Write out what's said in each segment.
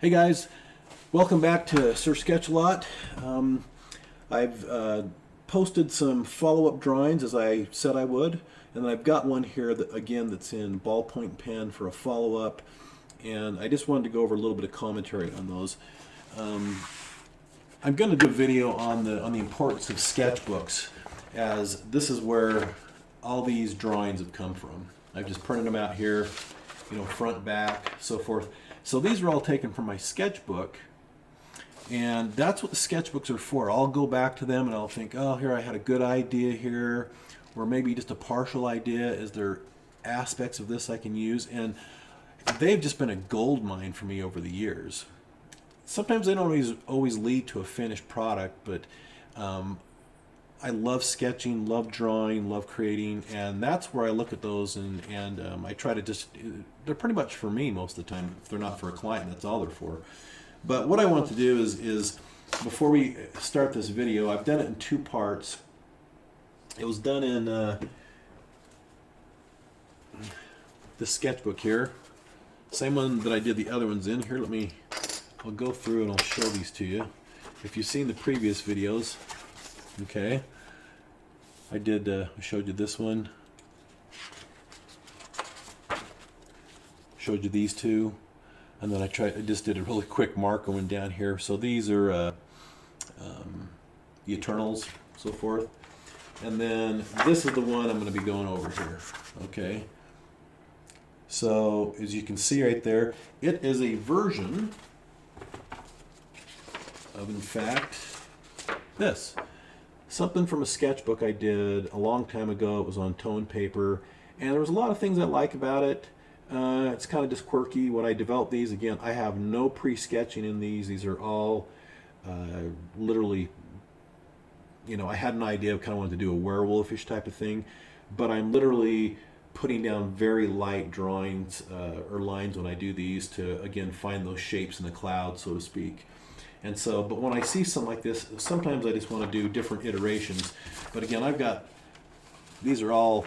Hey guys, welcome back to Sir Sketch-A-Lot. I've posted some follow-up drawings as I said I would, and I've got one here that again that's in ballpoint pen for a follow-up, and I just wanted to go over a little bit of commentary on those. I'm going to do a video on the importance of sketchbooks, as this is where all these drawings have come from. I've just printed them out here, you know, front, back, so forth. So these are all taken from my sketchbook, and that's what the sketchbooks are for. I'll go back to them and I'll think, oh, here I had a good idea here, or maybe just a partial idea. Is there aspects of this I can use? And they've just been a gold mine for me over the years. Sometimes they don't always lead to a finished product, but I love sketching, love drawing, love creating, and that's where I look at those and I try to just, they're pretty much for me most of the time. If they're not for a client, that's all they're for. But what I want to do is before we start this video, I've done it in two parts. It was done in the sketchbook here. Same one that I did the other ones in. Here, I'll go through and I'll show these to you. If you've seen the previous videos, okay, I showed you this one, showed you these two, and then I just did a really quick marker one down here. So these are the Eternals, so forth, and then this is the one I'm going to be going over here. Okay, so as you can see right there, it is a version of, in fact, this. Something from a sketchbook I did a long time ago. It was on tone paper, and there was a lot of things I like about it. It's kind of just quirky. When I developed these, again, I have no pre-sketching in these. These are all literally, you know, I had an idea of kind of wanted to do a werewolfish type of thing, but I'm literally putting down very light drawings or lines when I do these to, again, find those shapes in the cloud, so to speak. And so, but when I see something like this, sometimes I just want to do different iterations. But again, these are all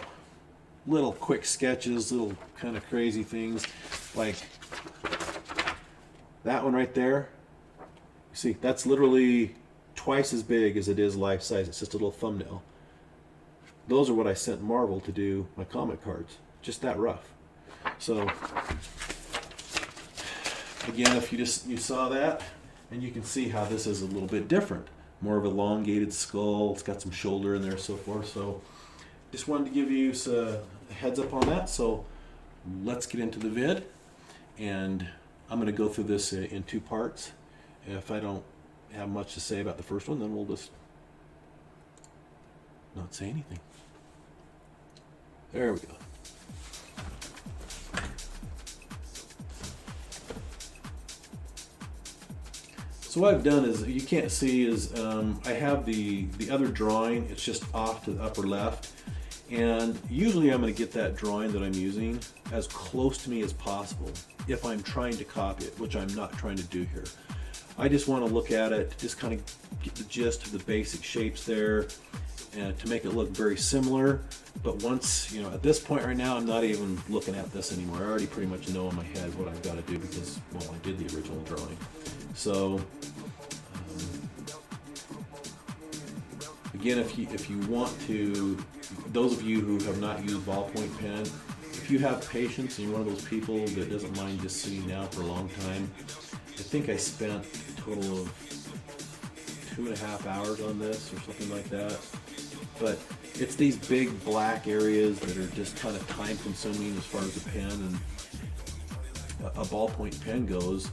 little quick sketches, little kind of crazy things. Like that one right there. See, that's literally twice as big as it is life size. It's just a little thumbnail. Those are what I sent Marvel to do my comic cards. Just that rough. So, again, if you saw that, and you can see how this is a little bit different. More of an elongated skull. It's got some shoulder in there, so forth. So just wanted to give you a heads up on that. So let's get into the vid. And I'm going to go through this in two parts. If I don't have much to say about the first one, then we'll just not say anything. There we go. So what I've done is, you can't see, is I have the other drawing. It's just off to the upper left, and usually I'm going to get that drawing that I'm using as close to me as possible if I'm trying to copy it, which I'm not trying to do here. I just want to look at it, just kind of get the gist of the basic shapes there, and to make it look very similar. But once, you know, at this point right now, I'm not even looking at this anymore. I already pretty much know in my head what I've got to do because, well, I did the original drawing. So again, if you want to, those of you who have not used ballpoint pen, if you have patience and you're one of those people that doesn't mind just sitting down for a long time, I think I spent a total of 2.5 hours on this or something like that. But it's these big black areas that are just kind of time consuming as far as the pen and a ballpoint pen goes.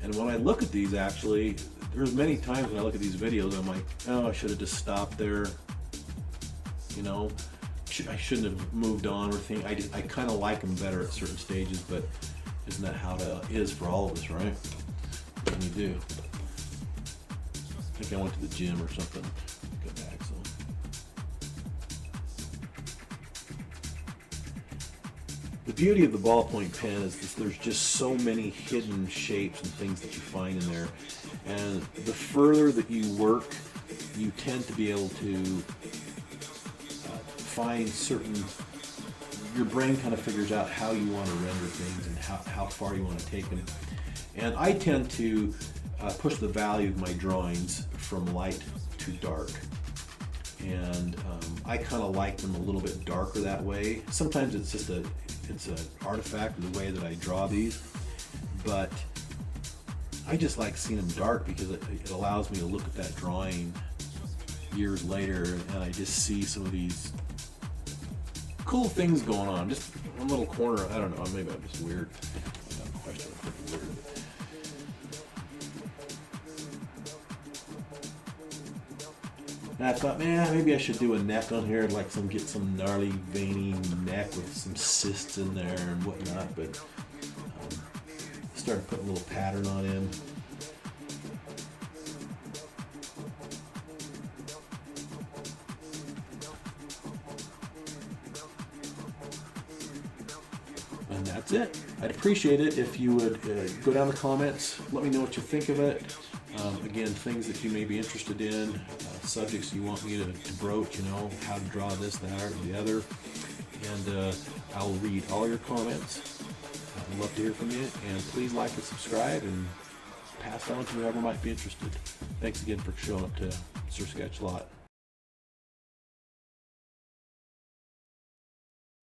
And when I look at these, actually, there's many times when I look at these videos, I'm like, oh, I should have just stopped there. You know, I shouldn't have moved on or think. I kind of like them better at certain stages, but isn't that how it is for all of us, right? What can you do? I think I went to the gym or something. Go back, so. The beauty of the ballpoint pen is that there's just so many hidden shapes and things that you find in there. And the further that you work, you tend to be able to find certain your brain kind of figures out how you want to render things and how far you want to take them. And I tend to push the value of my drawings from light to dark. And I kind of like them a little bit darker that way. Sometimes it's just an artifact of the way that I draw these, but I just like seeing them dark because it allows me to look at that drawing years later and I just see some of these cool things going on. Just one little corner, I don't know, maybe I'm just weird. I got a question, I'm pretty weird. And I thought, man, maybe I should do a neck on here, like get some gnarly, veiny neck with some cysts in there and whatnot, but started putting a little pattern on him. And that's it. I'd appreciate it if you would go down the comments, let me know what you think of it. Again, things that you may be interested in, subjects you want me to broach, how to draw this, that, or the other. And I'll read all your comments. I'd love to hear from you. And please like and subscribe and pass on to whoever might be interested. Thanks again for showing up to Sir Sketch Lot.